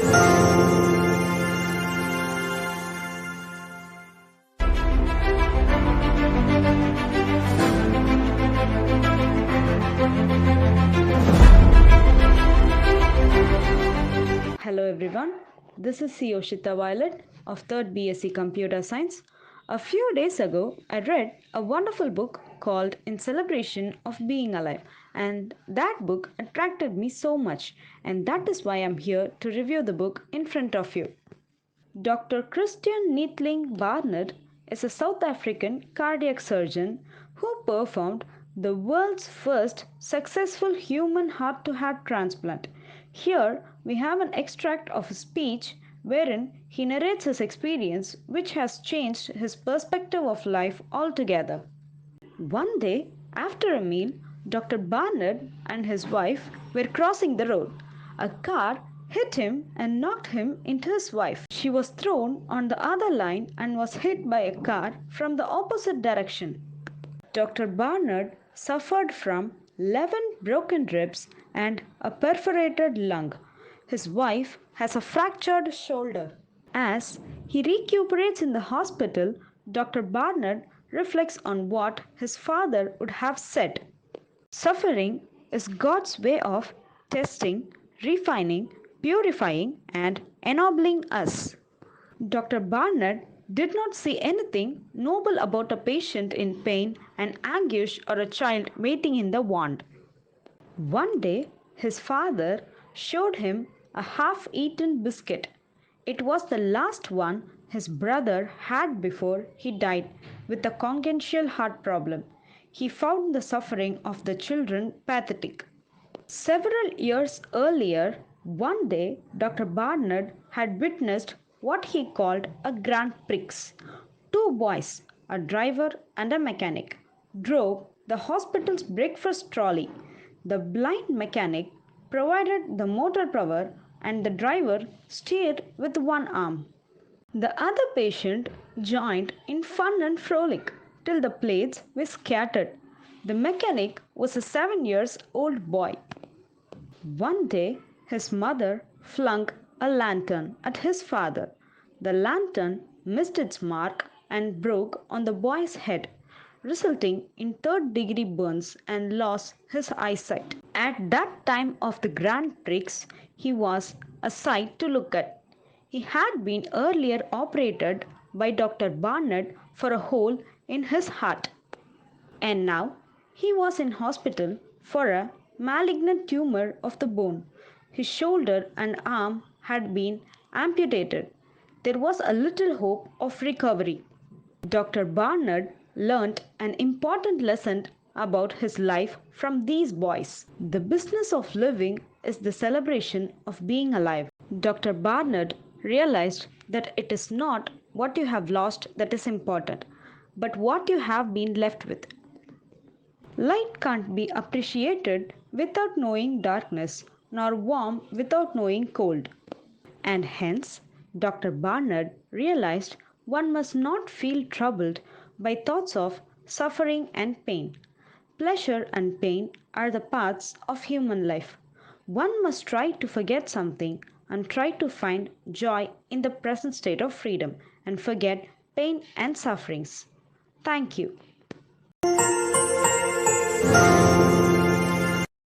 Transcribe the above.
Hello everyone, this is Yoshitha of 3rd BSc Computer Science. A few days ago, I read a wonderful book called In Celebration of Being Alive, and that book attracted me so much, and that is why I'm here to review the book in front of you. Dr.Christian Barnard is a South African cardiac surgeon who performed the world's first successful human heart-to-heart transplant. Here we have an extract of a speech wherein he narrates his experience, which has changed his perspective of life altogether. One day, after a meal, Dr. Barnard and his wife were crossing the road. A car hit him and knocked him into his wife. She was thrown on the other line and was hit by a car from the opposite direction. Dr. Barnard suffered from 11 broken ribs and a perforated lung. His wife has a fractured shoulder. As he recuperates in the hospital, Dr. Barnard reflects on what his father would have said. Suffering is God's way of testing, refining, purifying, and ennobling us. Dr. Barnard did not see anything noble about a patient in pain and anguish or a child waiting in the ward. One day, his father showed him a half-eaten biscuit. It was the last one his brother had before he died with a congenital heart problem. He found the suffering of the children pathetic. Several years earlier, one day, Dr. Barnard had witnessed what he called a Grand Prix. Two boys, a driver and a mechanic, drove the hospital's breakfast trolley. The blind mechanic provided the motor power and the driver steered with one arm. The other patient joined in fun and frolic till the plates were scattered. The mechanic was a 7-year-old boy. One day, his mother flung a lantern at his father. The lantern missed its mark and broke on the boy's head, resulting in third-degree burns and loss his eyesight. At that time of the Grand Prix, he was a sight to look at. He had been earlier operated by Dr. Barnard for a hole in his heart, and now he was in hospital for a malignant tumor of the bone. His shoulder and arm had been amputated. There was a little hope of recovery. Dr. Barnard learnt an important lesson about his life from these boys. The business of living is the celebration of being alive. Dr. Barnard realized that it is not what you have lost that is important, but what you have been left with. Light can't be appreciated without knowing darkness, nor warm without knowing cold. And hence, Dr. Barnard realized one must not feel troubled by thoughts of suffering and pain. Pleasure and pain are the paths of human life. One must try to forget something and try to find joy in the present state of freedom and forget pain and sufferings. Thank you.